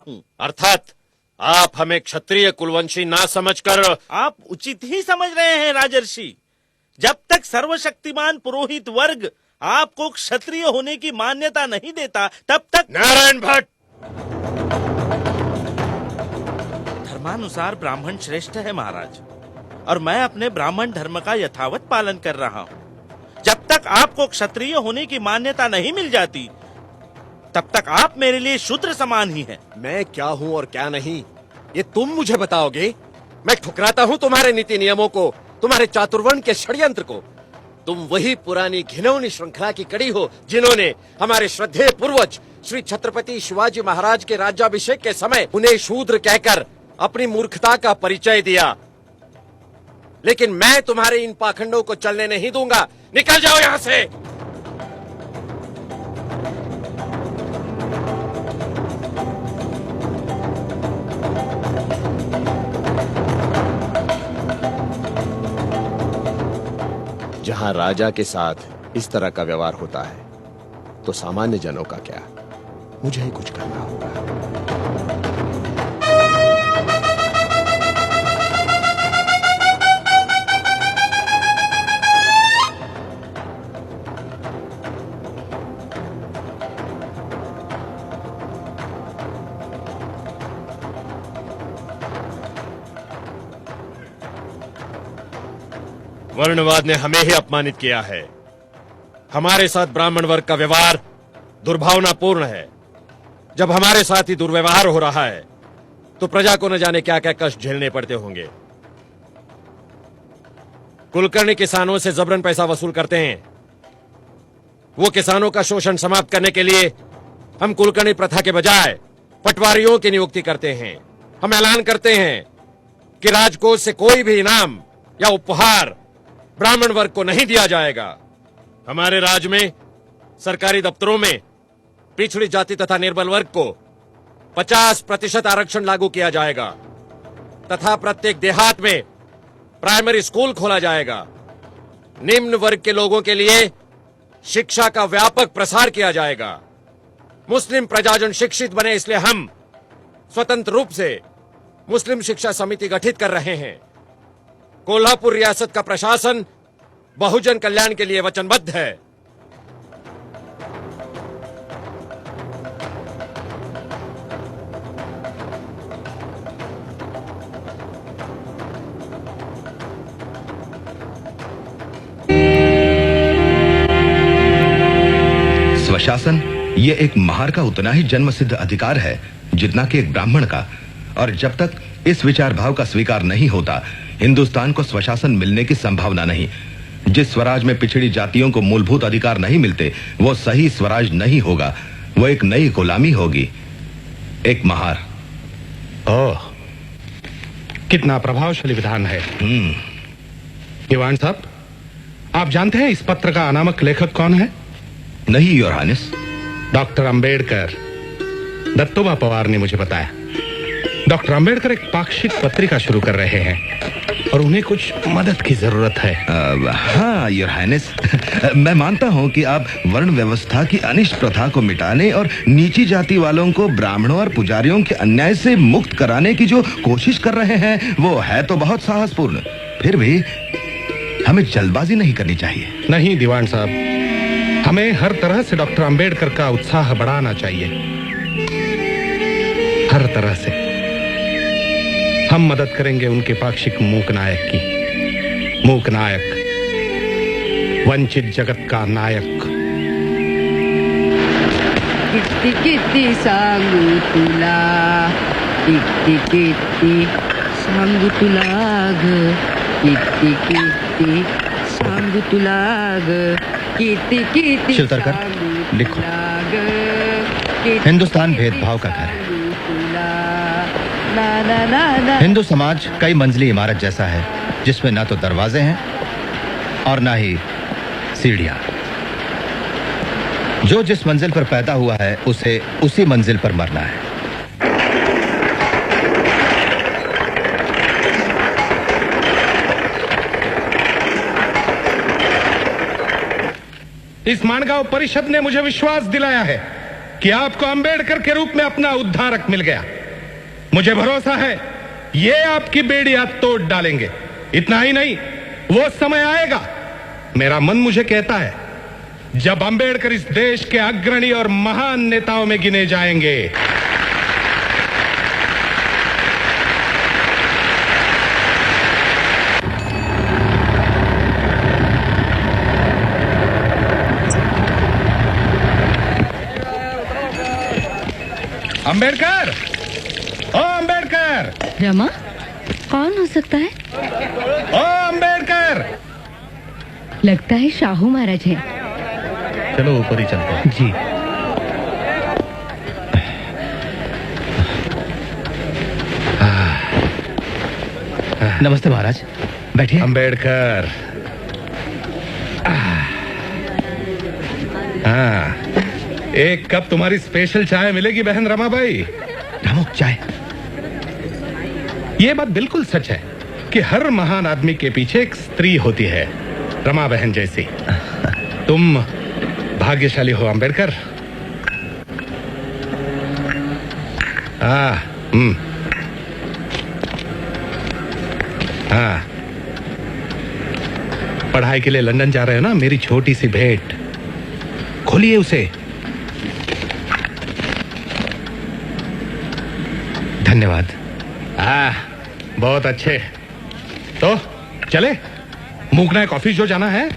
हूँ। अर्थात आप हमें क्षत्रिय कुलवंशी ना समझकर। आप उचित ही समझ रहे हैं राजर्षि। जब तक सर्वशक्तिमान पुरोहित वर्ग आपको क्षत्रिय होने की मान्यता नहीं देता, तब तक। नारायण भट्ट, धर्मानुसार ब्राह्मण श्रेष्ठ है महाराज, और मैं अपने ब्राह्मण धर्म का यथावत पालन कर रहा हूँ। जब तक आपको क्षत्रिय होने की मान्यता नहीं मिल जाती, तब तक आप मेरे लिए शूद्र समान ही हैं। मैं क्या हूँ और क्या नहीं, ये तुम मुझे बताओगे? मैं ठुकराता हूँ तुम्हारे नीति नियमों को, तुम्हारे चातुर्वर्ण के षड्यंत्र को। तुम वही पुरानी घिनौनी श्रृंखला की कड़ी हो जिन्होंने हमारे श्रद्धेय पूर्वज श्री छत्रपति शिवाजी महाराज के राज्याभिषेक के समय उन्हें शूद्र कहकर अपनी मूर्खता का परिचय दिया। लेकिन मैं तुम्हारे इन पाखंडों को चलने नहीं दूंगा। निकल जाओ यहाँ से। जहां राजा के साथ इस तरह का व्यवहार होता है, तो सामान्य जनों का क्या? मुझे ही कुछ करना होगा। वर्णवाद ने हमें ही अपमानित किया है। हमारे साथ ब्राह्मण वर्ग का व्यवहार दुर्भावनापूर्ण है। जब हमारे साथ ही दुर्व्यवहार हो रहा है, तो प्रजा को न जाने क्या क्या कष्ट झेलने पड़ते होंगे। कुलकर्णी किसानों से जबरन पैसा वसूल करते हैं। वो किसानों का शोषण समाप्त करने के लिए हम कुलकर्णी प्रथा के बजाय पटवारियों की नियुक्ति करते हैं। हम ऐलान करते हैं कि राजकोष से कोई भी इनाम या उपहार ब्राह्मण वर्ग को नहीं दिया जाएगा। हमारे राज्य में सरकारी दफ्तरों में पिछड़ी जाति तथा निर्बल वर्ग को 50% आरक्षण लागू किया जाएगा तथा प्रत्येक देहात में प्राइमरी स्कूल खोला जाएगा। निम्न वर्ग के लोगों के लिए शिक्षा का व्यापक प्रसार किया जाएगा। मुस्लिम प्रजाजन शिक्षित बने, इसलिए हम स्वतंत्र रूप से मुस्लिम शिक्षा समिति गठित कर रहे हैं। कोल्हापुर रियासत का प्रशासन बहुजन कल्याण के लिए वचनबद्ध है। स्वशासन ये एक महार का उतना ही जन्मसिद्ध अधिकार है जितना कि एक ब्राह्मण का, और जब तक इस विचार भाव का स्वीकार नहीं होता, हिंदुस्तान को स्वशासन मिलने की संभावना नहीं। जिस स्वराज में पिछड़ी जातियों को मूलभूत अधिकार नहीं मिलते, वो सही स्वराज नहीं होगा, वो एक नई गुलामी होगी, एक महार। ओह, कितना प्रभावशाली विधान है। दीवान साहब, आप जानते हैं इस पत्र का अनामक लेखक कौन है? नहीं your highness. Doctor Ambedkar. Dattoba Pawar ने मुझे बताया। डॉक्टर अंबेडकर एक पाक्षिक पत्रिका शुरू कर रहे हैं और उन्हें कुछ मदद की जरूरत है। हाँ योर हाइनेस, मैं मानता हूँ कि आप वर्ण व्यवस्था की अनिष्ट प्रथा को मिटाने और नीची जाति वालों को ब्राह्मणों और पुजारियों के अन्याय से मुक्त कराने की जो कोशिश कर रहे हैं, वो है तो बहुत साहसपूर्ण। फिर भी हमें जल्दबाजी नहीं करनी चाहिए। नहीं दीवान साहब, हमें हर तरह से डॉक्टर अंबेडकर का उत्साह बढ़ाना चाहिए, हर तरह से। हम मदद करेंगे उनके पाक्षिक मूक नायक की। मूक नायक, वंचित जगत का नायक। किती किती सांगू तुला, किती किती सांगू तुला ग, किती किती सांगू तुला ग, किती किती। शिवतरकर, लिखो। हिंदुस्तान भेदभाव का घर है। हिंदू समाज कई मंजिली इमारत जैसा है, जिसमें ना तो दरवाजे हैं और ना ही सीढ़ियां। जो जिस मंजिल पर पैदा हुआ है, उसे उसी मंजिल पर मरना है। इस मानगांव परिषद ने मुझे विश्वास दिलाया है कि आपको अंबेडकर के रूप में अपना उद्धारक मिल गया। मुझे भरोसा है ये आपकी बेड़ियां तोड़ डालेंगे। इतना ही नहीं, वो समय आएगा, मेरा मन मुझे कहता है, जब अंबेडकर इस देश के अग्रणी और महान नेताओं में गिने जाएंगे। अंबेडकर, ओ अंबेडकर, रमा, कौन हो सकता है? ओ अंबेडकर। लगता है शाहू महाराज हैं। चलो ऊपर ही चलते हैं। जी। नमस्ते महाराज, बैठिए। अंबेडकर, हाँ, एक कप तुम्हारी स्पेशल चाय मिलेगी बहन रमाबाई। रामू, चाय। ये बात बिल्कुल सच है कि हर महान आदमी के पीछे एक स्त्री होती है, रमा बहन जैसी। तुम भाग्यशाली हो अंबेडकर। हाँ, हाँ, पढ़ाई के लिए लंदन जा रहे हो ना? मेरी छोटी सी भेंट, खोलिए उसे। धन्यवाद। बहुत अच्छे। तो चले, मूकना है कॉफी जो जाना है।